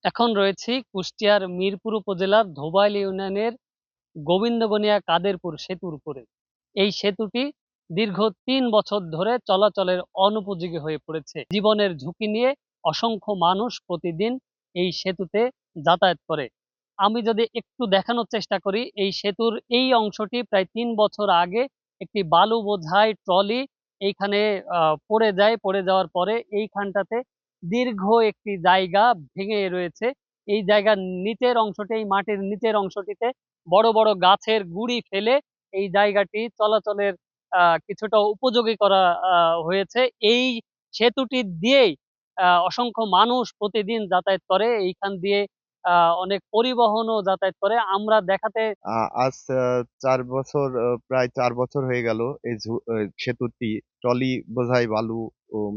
এখন রয়েছি কুষ্টিয়ার মিরপুর উপজেলার ধোবাইল ইউনিয়নের গোবিন্দগনিয়া কাদেরপুর সেতুর উপরে। এই সেতুটি দীর্ঘ ৩ বছর ধরে চলাচলের অনুপযোগী হয়ে পড়েছে। জীবনের ঝুঁকি নিয়ে অসংখ্য মানুষ প্রতিদিন এই সেতুতে যাতায়াত করে। আমি যদি একটু দেখানোর চেষ্টা করি, এই সেতুর এই অংশটি প্রায় ৩ বছর আগে একটি বালু বোঝাই ট্রলি এইখানে পড়ে যায়। পড়ে যাওয়ার পরে এইখানটাতে দীর্ঘ একটি জায়গা ভেঙে রয়েছে। এই জায়গার নিচের অংশটি, এই মাটির নিচের অংশটিতে বড় বড় গাছের গুঁড়ি ফেলে এই জায়গাটি চলাচলের কিছুটা উপযোগী করা হয়েছে। এই সেতুটি দিয়েই অসংখ্য মানুষ প্রতিদিন যাতায়াত করে। এইখান দিয়ে অনেক পরিবহনও যাতায়াত করে। আমরা দেখাতে আজ ৪ বছর, প্রায় ৪ বছর হয়ে গেল এই সেতুটি ট্রলি বোঝাই বালু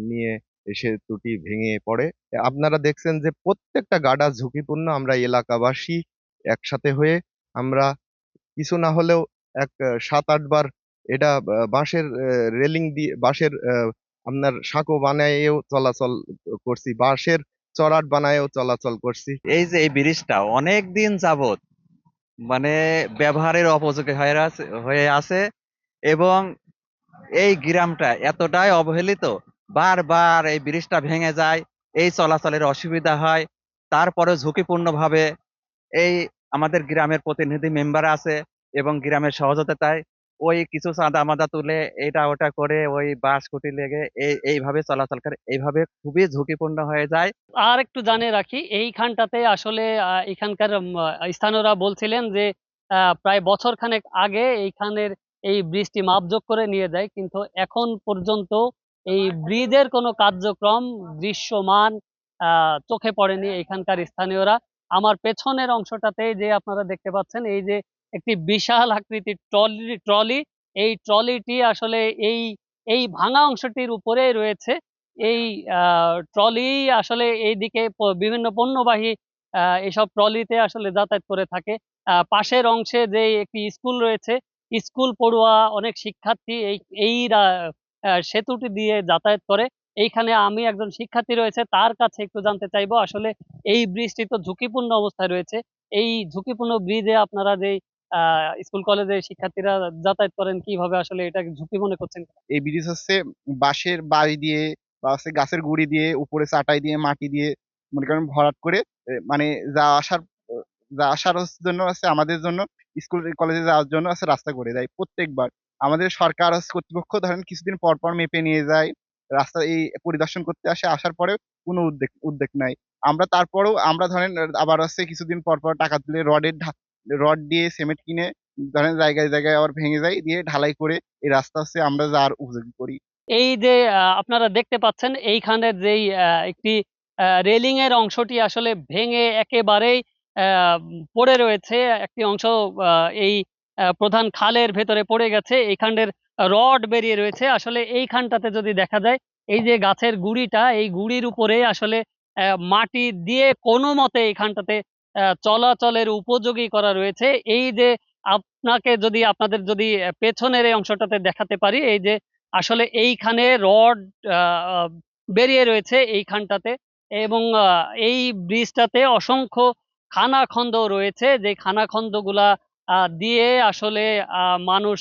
নিয়ে এই সেতুটি ভেঙে পড়ে। আপনারা দেখছেন যে প্রত্যেকটা গাডা ঝুঁকিপূর্ণ। আমরা এলাকাবাসী একসাথে হয়ে আমরা কিছু না হলেও ৭-৮ বার এটা বাঁশের রেলিং দিয়ে বাঁশের আপনার সাঁকো বানায়েও চলাচল করছি, বাঁশের চড়াট বানায়েও চলাচল করছি। এই যে এই ব্রিজটা অনেক দিন যাবত মানে ব্যবহারের উপযোগী হয়ে আছে এবং এই গ্রামটা এতটাই অবহেলিত, বারবার এই ব্রিজটা ভেঙে যায়, এই চলাচলের অসুবিধা হয়। তারপরে ঝুঁকিপূর্ণ ভাবে এই আমাদের গ্রামের প্রতিনিধি মেম্বার আছে এবং গ্রামের সহযোগিতায় ওই কিছু চাঁদা মাদা তুলে এটা ওটা করে ওই বাঁশ খুঁটি লেগে এইভাবে চলাচল করে, এইভাবে খুবই ঝুঁকিপূর্ণ হয়ে যায়। আর একটু জানিয়ে রাখি, এইখানটাতে আসলে এখানকার স্থানীয়রা বলছিলেন যে প্রায় বছরখানেক আগে এইখানের এই ব্রিজটি মাপজোক করে নিয়ে যায়, কিন্তু এখন পর্যন্ত এই ব্রিজের কোনো কার্যক্রম দৃশ্যমান চোখে পড়েনি এখানকার স্থানীয়রা। আমার পেছনের অংশটাতে যে আপনারা দেখতে পাচ্ছেন, এই যে একটি বিশাল আকৃতির ট্রলি, এই ট্রলিটি আসলে এই এই ভাঙা অংশটির উপরেই রয়েছে। এই ট্রলি আসলে এইদিকে বিভিন্ন পণ্যবাহী এসব ট্রলিতে আসলে যাতায়াত করে থাকে। পাশের অংশে যে একটি স্কুল রয়েছে, স্কুল পড়ুয়া অনেক শিক্ষার্থী এই এই সেতুটি দিয়ে যাতায়াত করে। এইখানে আমি একজন শিক্ষার্থী রয়েছে, তার কাছে একটু জানতে চাইবো আসলে এই ব্রিজটি তো ঝুঁকিপূর্ণ অবস্থায় রয়েছে। এই ঝুঁকিপূর্ণ ব্রিজে আপনারা যে স্কুল কলেজে শিক্ষার্থীরা যাতায়াত করেন, কিভাবে আসলে এটা ঝুঁকি মনে করছেন? এই ব্রিজ হচ্ছে বাঁশের বাড়ি দিয়ে বা হচ্ছে গাছের গুঁড়ি দিয়ে উপরে চাটাই দিয়ে মাটি দিয়ে মনে করেন ভরাট করে মানে যা আসার জন্য আছে আমাদের জন্য, স্কুল কলেজে যাওয়ার জন্য আছে রাস্তা করে দেয় প্রত্যেকবার। আমাদের সরকার কর্তৃপক্ষ ধরেন কিছুদিন পর পর মেপে নিয়ে যায়, রাস্তা এই পরিদর্শন করতে আসে, আসার পরেও কোনো উদ্যোগ নাই। আমরা তারপরেও আমরা ধরেন আবার হচ্ছে কিছুদিন পর পর টাকা তুলে রড দিয়ে সিমেন্ট কিনে ধরেন জায়গায় জায়গায় আবার ভেঙে যায়, দিয়ে ঢালাই করে এই রাস্তা হচ্ছে আমরা যাওয়ার উপযোগী করি। এই যে আপনারা দেখতে পাচ্ছেন এইখানের যেই একটি রেলিং এর অংশটি আসলে ভেঙে একেবারেই পড়ে রয়েছে। একটি অংশ এই প্রধান খালের ভেতরে পড়ে গেছে। এইখানের রড বেরিয়ে রয়েছে। আসলে এইখানটাতে যদি দেখা যায়, এই যে গাছের গুঁড়িটা, এই গুঁড়ির উপরে আসলে মাটি দিয়ে কোনো মতে এইখানটাতে চলাচলের উপযোগী করা রয়েছে। এই যে আপনাদের যদি পেছনের এই অংশটাতে দেখাতে পারি, এই যে আসলে এইখানে রড বেরিয়ে রয়েছে এইখানটাতে, এবং এই ব্রিজটাতে অসংখ্য খানাখন্দ রয়েছে, যে খানাখন্দগুলা দিয়ে আসলে মানুষ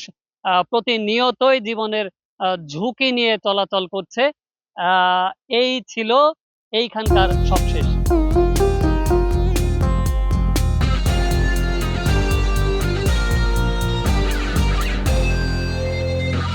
প্রতিনিয়তই জীবনের ঝুঁকি নিয়ে চলাচল করছে। আহ এই ছিল এইখানকার সবশেষ।